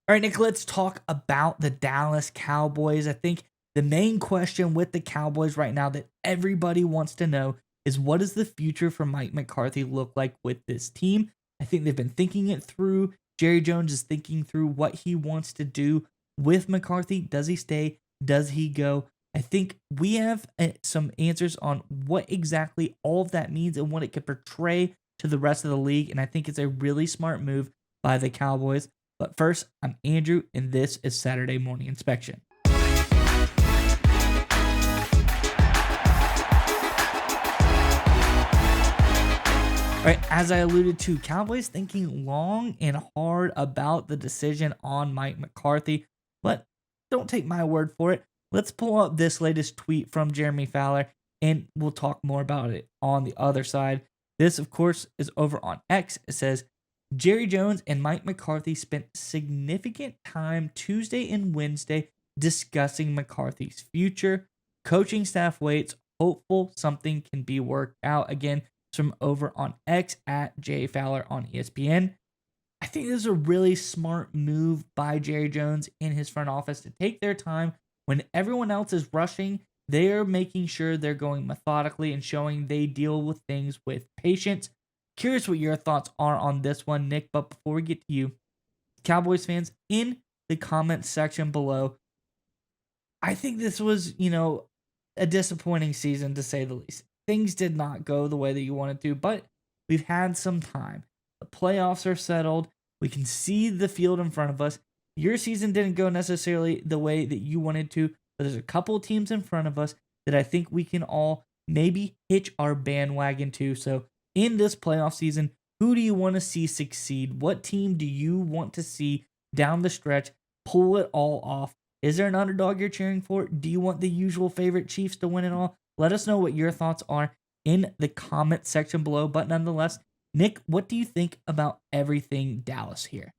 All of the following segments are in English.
All right, Nick, let's talk about the Dallas Cowboys. I think the main question with the Cowboys right now that everybody wants to know is what does the future for Mike McCarthy look like with this team? I think they've been thinking it through. Jerry Jones is thinking through what he wants to do with McCarthy. Does he stay? Does he go? I think we have some answers on what exactly all of that means and what it could portray to the rest of the league. And I think it's a really smart move by the Cowboys. But first, I'm Andrew, and this is Saturday Morning Inspection. All right, as I alluded to, Cowboys thinking long and hard about the decision on Mike McCarthy, but don't take my word for it. Let's pull up this latest tweet from Jeremy Fowler, and we'll talk more about it on the other side. This, of course, is over on X. It says, Jerry Jones and Mike McCarthy spent significant time Tuesday and Wednesday discussing McCarthy's future. Coaching staff waits, hopeful something can be worked out. Again, from over on X at Jay Fowler on ESPN. I think this is a really smart move by Jerry Jones and his front office to take their time when everyone else is rushing. They're making sure they're going methodically and showing they deal with things with patience. Curious what your thoughts are on this one, Nick. But before we get to you, Cowboys fans, in the comments section below, I think this was, a disappointing season to say the least. Things did not go the way that you wanted to, but we've had some time. The playoffs are settled. We can see the field in front of us. Your season didn't go necessarily the way that you wanted to, but there's a couple teams in front of us that I think we can all maybe hitch our bandwagon to. So in this playoff season, who do you want to see succeed? What team do you want to see down the stretch pull it all off? Is there an underdog you're cheering for? Do you want the usual favorite Chiefs to win it all? Let us know what your thoughts are in the comment section below. But nonetheless, Nick, what do you think about everything Dallas here?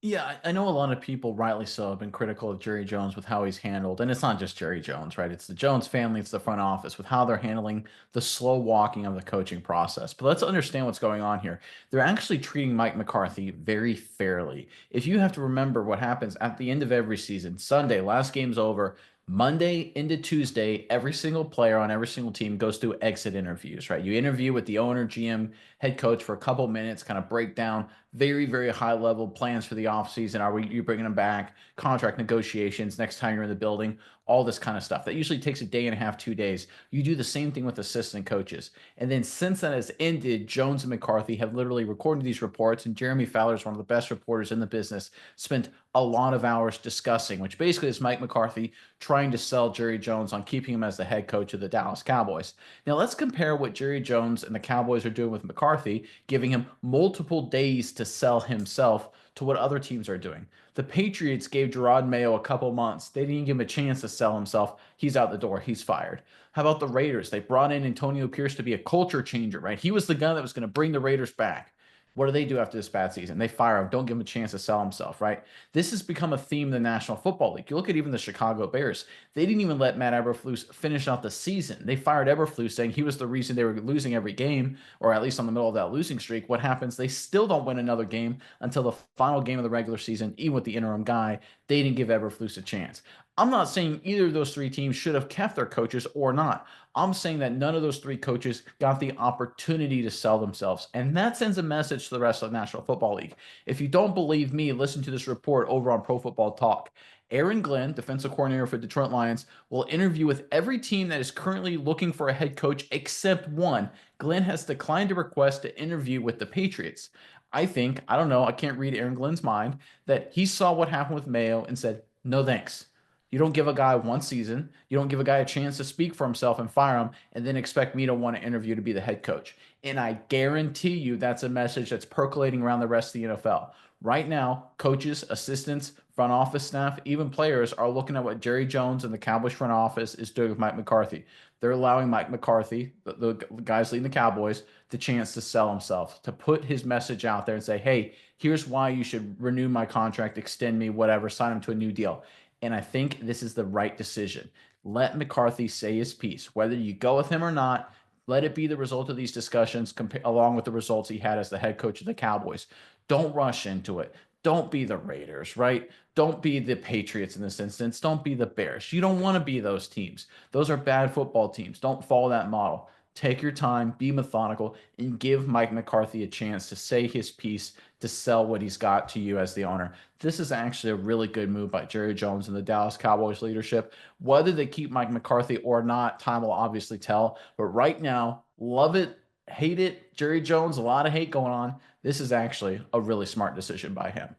Yeah, I know a lot of people, rightly so, have been critical of Jerry Jones with how he's handled, and it's not just Jerry Jones, right? It's the Jones family, it's the front office with how they're handling the slow walking of the coaching process. But let's understand what's going on here. They're actually treating Mike McCarthy very fairly. If you have to remember what happens at the end of every season, Sunday, last game's over. Monday into Tuesday, every single player on every single team goes through exit interviews, right? You interview with the owner, GM, head coach for a couple minutes, kind of break down very, very high level plans for the offseason. You bringing them back? Contract negotiations next time you're in the building, all this kind of stuff. That usually takes a day and a half, 2 days. You do the same thing with assistant coaches. And then since that has ended, Jones and McCarthy have literally recorded these reports, and Jeremy Fowler is one of the best reporters in the business, spent a lot of hours discussing, which basically is Mike McCarthy trying to sell Jerry Jones on keeping him as the head coach of the Dallas Cowboys. Now let's compare what Jerry Jones and the Cowboys are doing with McCarthy, giving him multiple days to sell himself, to what other teams are doing. The Patriots gave Gerard Mayo a couple months. They didn't give him a chance to sell himself. He's out the door. He's fired. How about the Raiders? They brought in Antonio Pierce to be a culture changer, right? He was the guy that was going to bring the Raiders back. What do they do after this bad season? They fire him. Don't give him a chance to sell himself, right? This has become a theme in the National Football League. You look at even the Chicago Bears. They didn't even let Matt Eberflus finish out the season. They fired Eberflus, saying he was the reason they were losing every game, or at least on the middle of that losing streak. What happens? They still don't win another game until the final game of the regular season, even with the interim guy. They didn't give Eberflus a chance. I'm not saying either of those three teams should have kept their coaches or not. I'm saying that none of those three coaches got the opportunity to sell themselves. And that sends a message to the rest of the National Football League. If you don't believe me, listen to this report over on Pro Football Talk. Aaron Glenn, defensive coordinator for Detroit Lions, will interview with every team that is currently looking for a head coach except one. Glenn has declined a request to interview with the Patriots. I don't know, I can't read Aaron Glenn's mind, that he saw what happened with Mayo and said, no thanks. You don't give a guy one season. You don't give a guy a chance to speak for himself and fire him and then expect me to want to interview to be the head coach. And I guarantee you that's a message that's percolating around the rest of the NFL. Right now, coaches, assistants, front office staff, even players are looking at what Jerry Jones and the Cowboys front office is doing with Mike McCarthy. They're allowing Mike McCarthy, the guys leading the Cowboys, the chance to sell himself, to put his message out there and say, hey, here's why you should renew my contract, extend me, whatever, sign him to a new deal. And I think this is the right decision. Let McCarthy say his piece. Whether you go with him or not, let it be the result of these discussions along with the results he had as the head coach of the Cowboys. Don't rush into it. don't be the Raiders, right? Don't be the Patriots in this instance. Don't be the Bears. You don't want to be those teams. Those are bad football teams. Don't follow that model. Take your time, be methodical, and give Mike McCarthy a chance to say his piece, to sell what he's got to you as the owner. This is actually a really good move by Jerry Jones and the Dallas Cowboys leadership. Whether they keep Mike McCarthy or not, time will obviously tell. But right now, love it, hate it. Jerry Jones, a lot of hate going on. This is actually a really smart decision by him.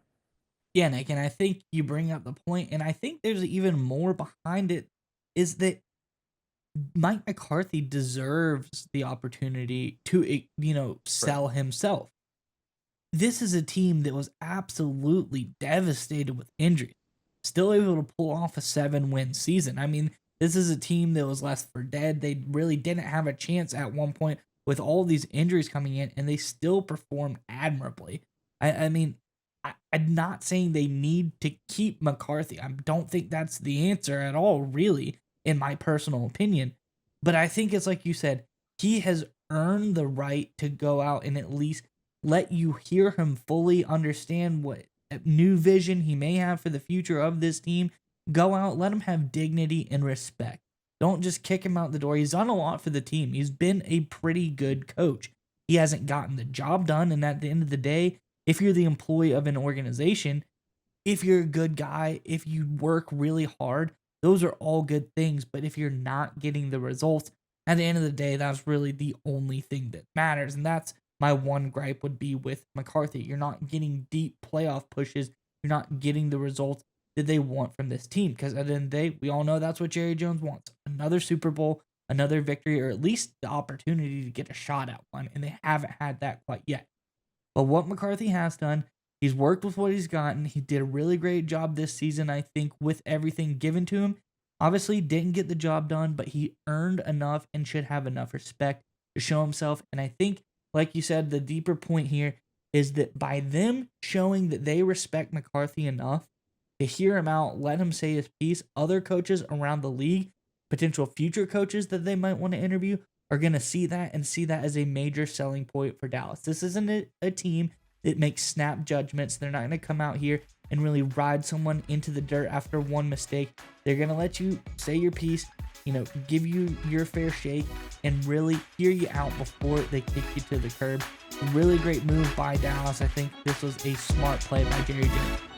Yeah, Nick, and I think you bring up the point, and I think there's even more behind it, is that Mike McCarthy deserves the opportunity to, Right. sell himself. This is a team that was absolutely devastated with injuries, still able to pull off a 7-win season. I mean, this is a team that was left for dead. They really didn't have a chance at one point with all these injuries coming in, and they still performed admirably. I mean, I'm not saying they need to keep McCarthy. I don't think that's the answer at all, really, in my personal opinion. But I think it's like you said, he has earned the right to go out and at least let you hear him fully understand what new vision he may have for the future of this team. Go out, let him have dignity and respect. Don't just kick him out the door. He's done a lot for the team. He's been a pretty good coach. He hasn't gotten the job done. And at the end of the day, if you're the employee of an organization, if you're a good guy, if you work really hard, those are all good things. But if you're not getting the results, at the end of the day, that's really the only thing that matters. And that's my one gripe would be with McCarthy. You're not getting deep playoff pushes. You're not getting the results that they want from this team. Because at the end of the day, we all know that's what Jerry Jones wants. Another Super Bowl, another victory, or at least the opportunity to get a shot at one. And they haven't had that quite yet. But what McCarthy has done, he's worked with what he's gotten. He did a really great job this season, I think, with everything given to him. Obviously, didn't get the job done, but he earned enough and should have enough respect to show himself. And I think, like you said, the deeper point here is that by them showing that they respect McCarthy enough to hear him out, let him say his piece, other coaches around the league, potential future coaches that they might want to interview, are going to see that and see that as a major selling point for Dallas. This isn't a team that makes snap judgments. They're not going to come out here and really ride someone into the dirt after one mistake. They're going to let you say your piece, give you your fair shake, and really hear you out before they kick you to the curb. A really great move by Dallas. I think this was a smart play by Jerry Jones.